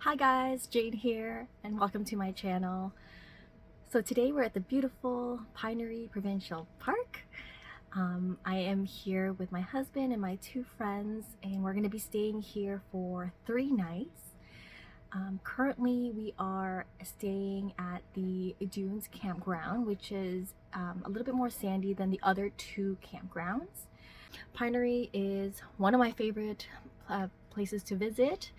Hi guys, Jade here and welcome to my channel. So today we're at the beautiful Pinery Provincial Park. I am here with my husband and my two friends and we're going to be staying here for 3 nights. Currently we are staying at the LVGOON campground, which is a little bit more sandy than the other 2 campgrounds. Pinery is one of my favorite places to visit.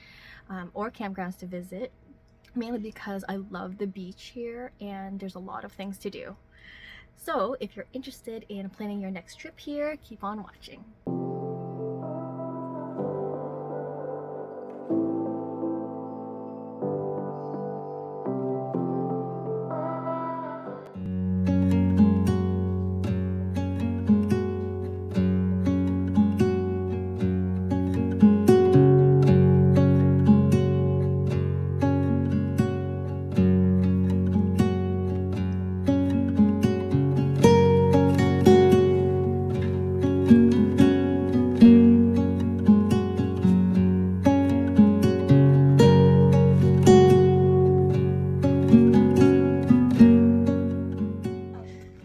Or campgrounds to visit, mainly because I love the beach here and there's a lot of things to do. So if you're interested in planning your next trip here, keep on watching.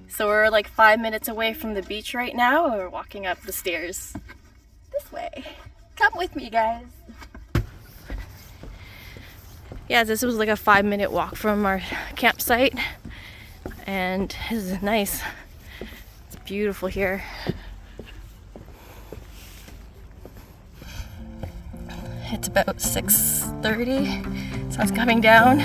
So we're like 5 minutes away from the beach right now and we're walking up the stairs this way. Come with me, guys. Yeah, this was like a 5-minute walk from our campsite and this is nice. It's beautiful here. It's about 6:30, sun's coming down.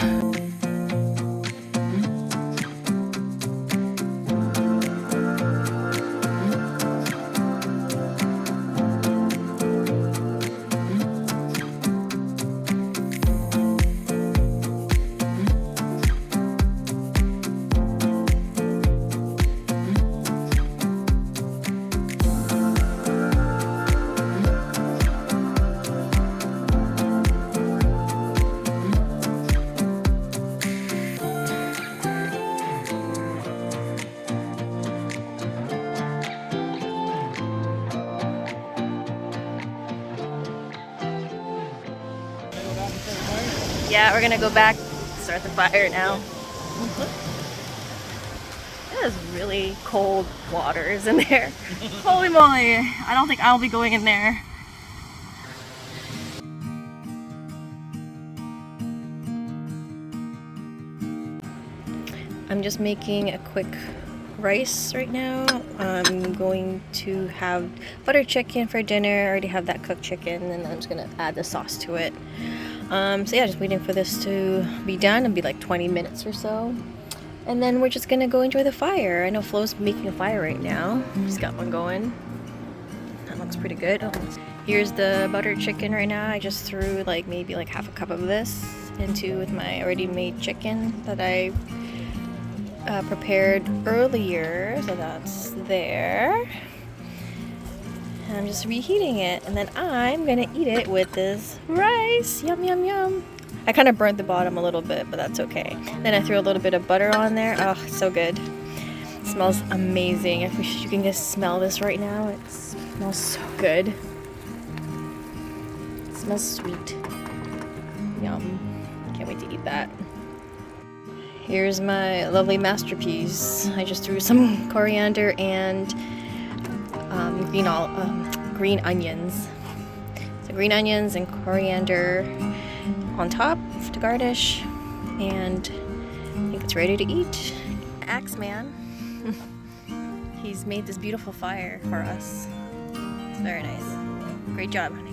Yeah, we're gonna go back, start the fire now. It is really cold waters in there. Holy moly, I don't think I'll be going in there. I'm just making a quick rice right now. I'm going to have butter chicken for dinner. I already have that cooked chicken and I'm just gonna add the sauce to it. So yeah, just waiting for this to be done. It'll be like 20 minutes or so. And then we're just gonna go enjoy the fire. I know Flo's making a fire right now. She's got one going. That looks pretty good. Here's the butter chicken right now. I just threw like maybe like half a cup of this into with my already made chicken that I prepared earlier. So that's there. And I'm just reheating it, and then I'm gonna eat it with this rice. Yum, yum, yum. I kind of burnt the bottom a little bit, but that's okay. Then I threw a little bit of butter on there. Oh, so good. It smells amazing. I wish you can just smell this right now. It smells so good. It smells sweet. Yum. Can't wait to eat that. Here's my lovely masterpiece. I just threw some coriander and green onions. So green onions and coriander on top to garnish, and I think it's ready to eat. Axeman, he's made this beautiful fire for us. It's very nice. Great job, honey.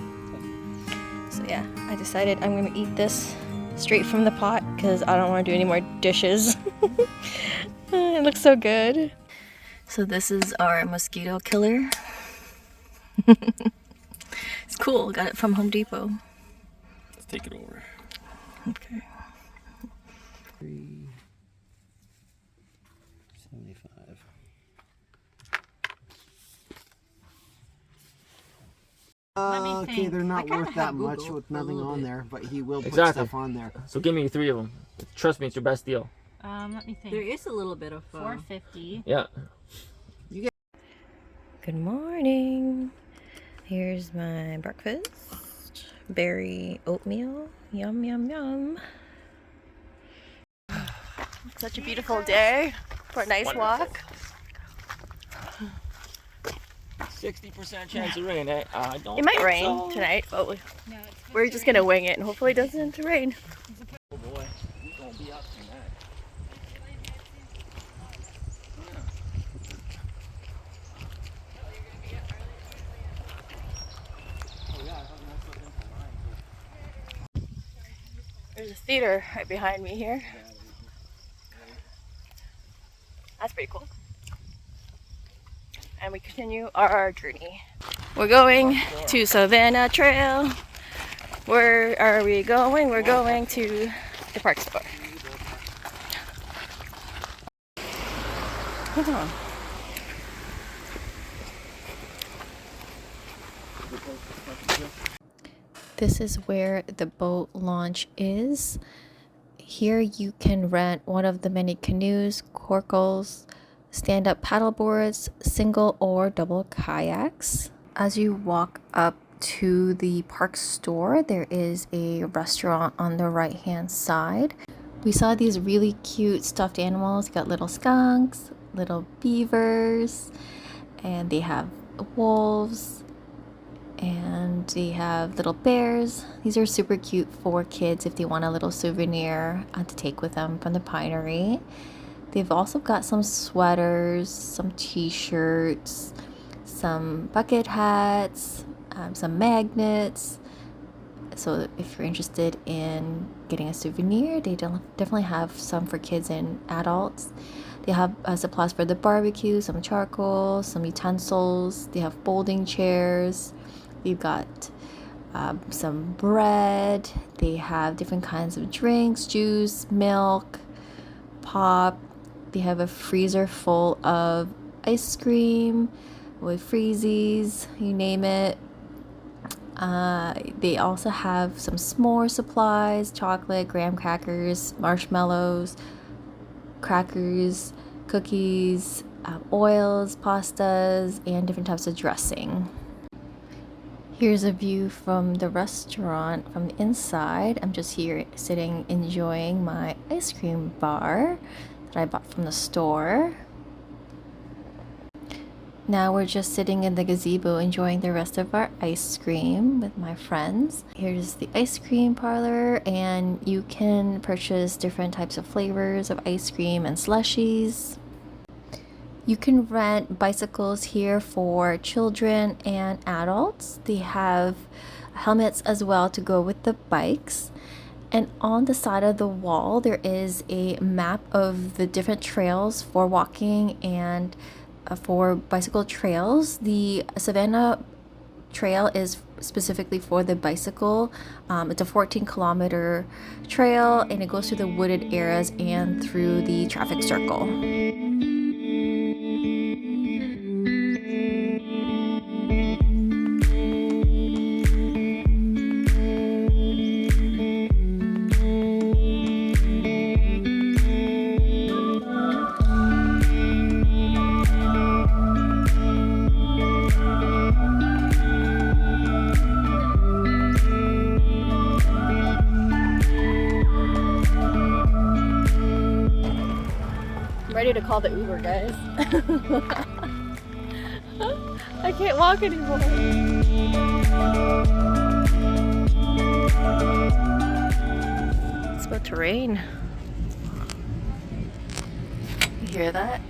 So yeah, I decided I'm gonna eat this straight from the pot because I don't want to do any more dishes. It looks so good. So this is our mosquito killer. It's cool, got it from Home Depot. Let's take it over. Okay. 375. Okay, they're not worth that much with nothing on there, but he will put Exactly. stuff on there. So give me 3 of them. Trust me, it's your best deal. Let me think. There is a little bit of $4.50. Yeah. Good morning. Here's my breakfast. berry oatmeal. Yum, yum, yum. Such a beautiful day for a nice walk. 60% chance of rain, eh? I don't It might think rain so. tonight, but we're just gonna wing it and hopefully it doesn't rain. Oh boy, we gonna be up tonight. There's a theater right behind me here. That's pretty cool. And we continue our journey. We're going to Savannah Trail. Where are we going? We're going to the park store. This is where the boat launch is. Here you can rent one of the many canoes, corkles, stand-up paddleboards, single or double kayaks. As you walk up to the park store, there is a restaurant on the right-hand side. We saw these really cute stuffed animals. You got little skunks, little beavers, and they have wolves, and they have little bears. These are super cute for kids if they want a little souvenir to take with them from the Pinery. They've also got some sweaters, some t-shirts, some bucket hats, some magnets. So if you're interested in getting a souvenir, they definitely have some for kids and adults. They have supplies for the barbecue, some charcoal, some utensils. They have folding chairs. You've got some bread. They have different kinds of drinks, juice, milk, pop. They have a freezer full of ice cream with freezies, you name it. They also have some s'more supplies, chocolate, graham crackers, marshmallows, crackers, cookies, oils, pastas, and different types of dressing. Here's a view from the restaurant from the inside. I'm just here sitting enjoying my ice cream bar that I bought from the store. Now we're just sitting in the gazebo enjoying the rest of our ice cream with my friends. Here's the ice cream parlor, and you can purchase different types of flavors of ice cream and slushies. You can rent bicycles here for children and adults. They have helmets as well to go with the bikes. And on the side of the wall, there is a map of the different trails for walking and for bicycle trails. The Savannah Trail is specifically for the bicycle. It's a 14-kilometer trail, and it goes through the wooded areas and through the traffic circle. Ready to call the Uber, guys. I can't walk anymore. It's about to rain. You hear that?